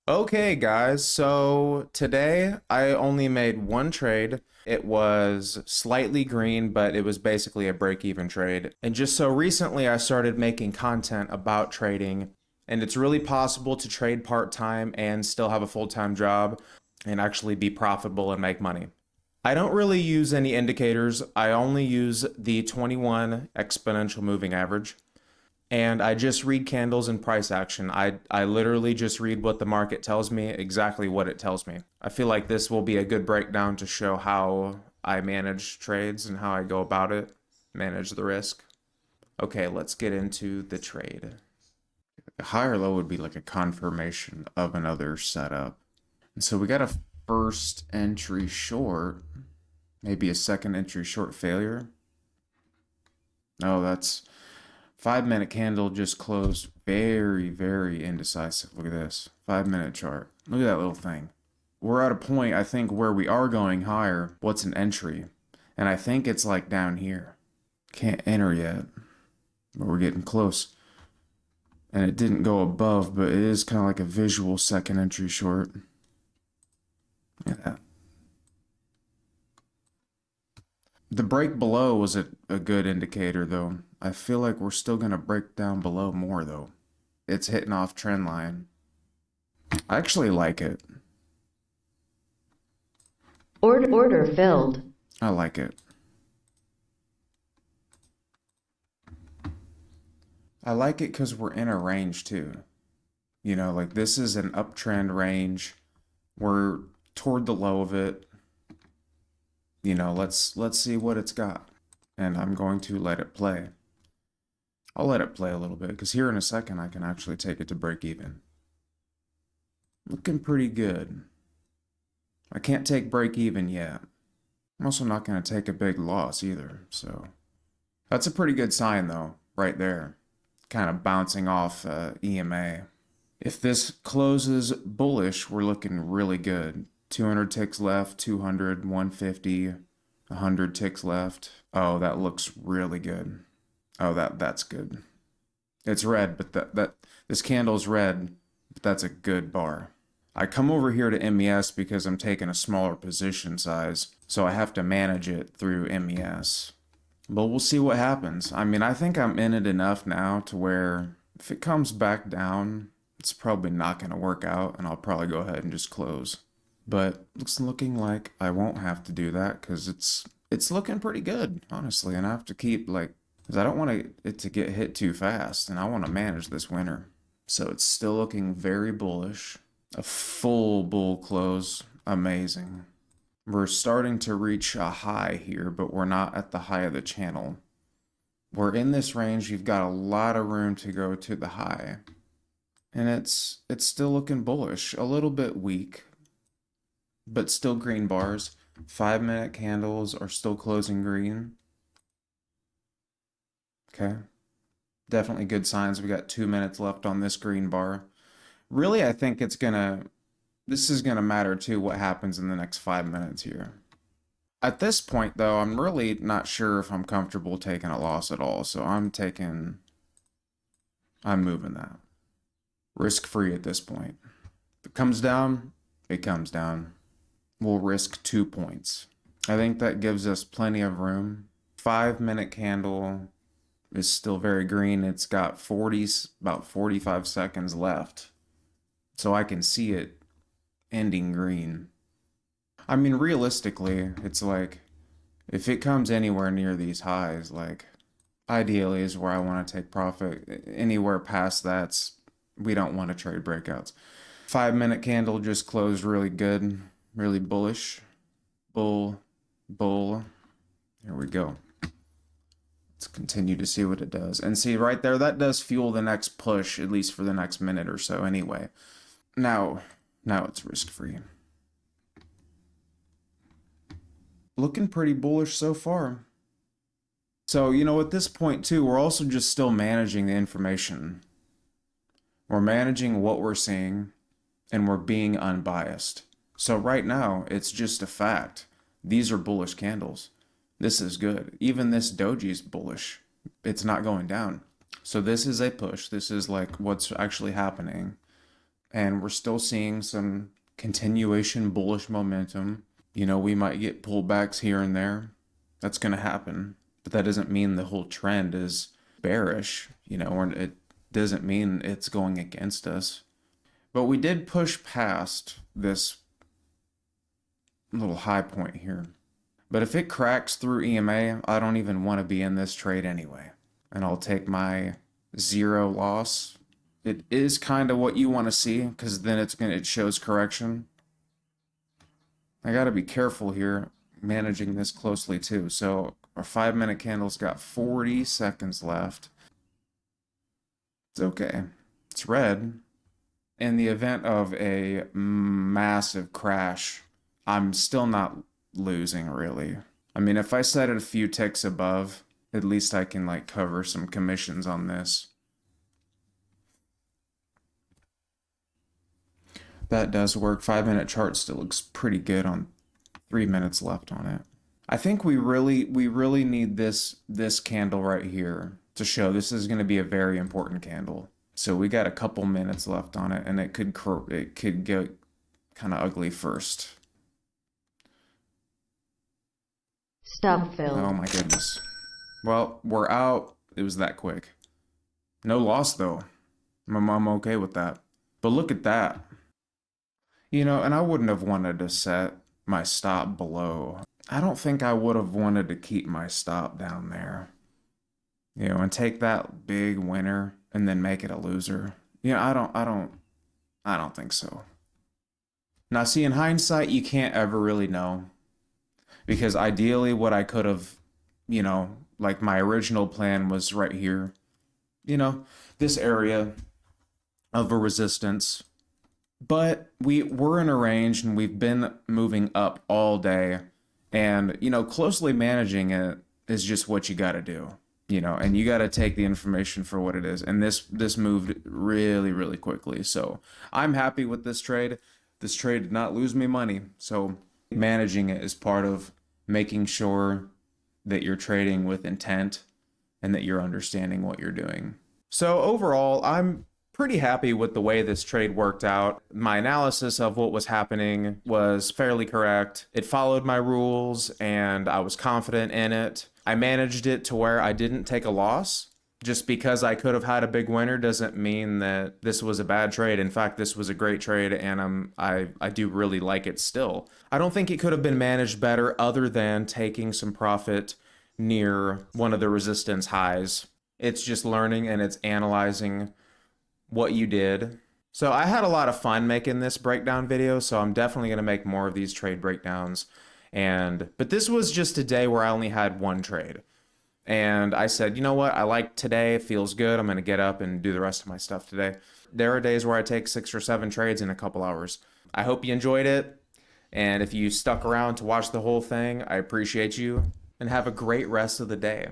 Okay, guys, so today I only made one trade. It was slightly green, but it was basically a break-even trade. And just so recently I started making content about trading, and it's really possible to trade part-time and still have a full-time job and actually be profitable and make money. I don't really use any indicators. I only use the 21 exponential moving average and I just read candles and price action. I literally just read what the market tells me, exactly what it tells me. I feel like this will be a good breakdown to show how I manage trades and how I go about it, manage the risk. Okay, let's get into the trade. A high or low would be like a confirmation of another setup. And so we got a first entry short, maybe a second entry short failure. Oh, that's 5 minute candle just closed very, very indecisive. Look at this 5 minute chart. Look at that little thing. We're at a point, I think, where we are going higher. What's an entry? And I think it's like down here. Can't enter yet, but we're getting close. And it didn't go above, but it is kind of like a visual second entry short. Look at that. The break below was a good indicator, though. I feel like we're still going to break down below more, though. It's hitting off trend line. I actually like it. Order filled. I like it. I like it because we're in a range too. You know, like this is an uptrend range. We're toward the low of it. You know, let's see what it's got. And I'm going to let it play. I'll let it play a little bit because here in a second I can actually take it to break even. Looking pretty good. I can't take break even yet. I'm also not going to take a big loss either, so that's a pretty good sign though, right there. Kind of bouncing off EMA. If this closes bullish, we're looking really good. 200 ticks left, 200, 150, 100 ticks left. Oh, that looks really good. Oh, that's good. It's red, but that this candle's red, but that's a good bar. I come over here to MES because I'm taking a smaller position size, so I have to manage it through MES. But we'll see what happens. I mean, I think I'm in it enough now to where if it comes back down, it's probably not going to work out, and I'll probably go ahead and just close. But it's looking like I won't have to do that because it's looking pretty good, honestly. And I have to keep like, because I don't want it to get hit too fast, and I want to manage this winner. So it's still looking very bullish. A full bull close, amazing. We're starting to reach a high here, but we're not at the high of the channel. We're in this range. You've got a lot of room to go to the high. And it's still looking bullish. A little bit weak, but still green bars. 5 minute candles are still closing green. Okay. Definitely good signs. We got 2 minutes left on this green bar. Really, I think this is gonna matter too what happens in the next 5 minutes here. At this point, though, I'm really not sure if I'm comfortable taking a loss at all, so I'm moving that. Risk-free at this point. If it comes down, it comes down. We'll risk 2 points. I think that gives us plenty of room. 5 minute candle is still very green. It's got about 45 seconds left. So I can see it ending green. I mean, realistically, it's like, if it comes anywhere near these highs, like, ideally is where I want to take profit. Anywhere past that's, we don't want to trade breakouts. 5 minute candle just closed really good, really bullish. Bull, bull. Here we go. Let's continue to see what it does. And see right there, that does fuel the next push, at least for the next minute or so anyway. Now it's risk-free. Looking pretty bullish so far. So, you know, at this point too, we're also just still managing the information. We're managing what we're seeing, and we're being unbiased. So right now, it's just a fact. These are bullish candles. This is good. Even this doji is bullish. It's not going down. So this is a push. This is like what's actually happening. and we're still seeing some continuation bullish momentum. You know, we might get pullbacks here and there. That's going to happen, but that doesn't mean the whole trend is bearish, you know, or it doesn't mean it's going against us. But we did push past this little high point here. But if it cracks through EMA, I don't even want to be in this trade anyway. And I'll take my 0 loss. It is kind of what you want to see, because then it shows correction. I got to be careful here managing this closely too. So our 5-minute candle's got 40 seconds left. It's okay. It's red. In the event of a massive crash, I'm still not losing really. I mean, if I set it a few ticks above, at least I can like cover some commissions on this. That does work. 5-minute chart still looks pretty good on 3 minutes left on it. I think we really need this candle right here to show this is going to be a very important candle. So we got a couple minutes left on it, and it could get kind of ugly first. Stop filled. Oh my goodness. Well, we're out. It was that quick. No loss though. I'm okay with that. But look at that. You know, and I wouldn't have wanted to set my stop below. I don't think I would have wanted to keep my stop down there. You know, and take that big winner and then make it a loser. You know, I don't think so. Now, see, in hindsight, you can't ever really know. Because ideally what I could have, you know, like my original plan was right here. You know, this area of a resistance. But we're in a range and we've been moving up all day. And, you know, closely managing it is just what you got to do. You know, and you got to take the information for what it is. And this moved really, really quickly. So I'm happy with this trade. This trade did not lose me money. So managing it is part of making sure that you're trading with intent and that you're understanding what you're doing. So overall, I'm pretty happy with the way this trade worked out. My analysis of what was happening was fairly correct. It followed my rules and I was confident in it. I managed it to where I didn't take a loss. Just because I could have had a big winner doesn't mean that this was a bad trade. In fact, this was a great trade and I do really like it still. I don't think it could have been managed better other than taking some profit near one of the resistance highs. It's just learning and it's analyzing what you did. So I had a lot of fun making this breakdown video, so I'm definitely going to make more of these trade breakdowns. But this was just a day where I only had one trade. And I said, you know what? I like today. It feels good. I'm going to get up and do the rest of my stuff today. There are days where I take 6 or 7 trades in a couple hours. I hope you enjoyed it. And if you stuck around to watch the whole thing, I appreciate you. And have a great rest of the day.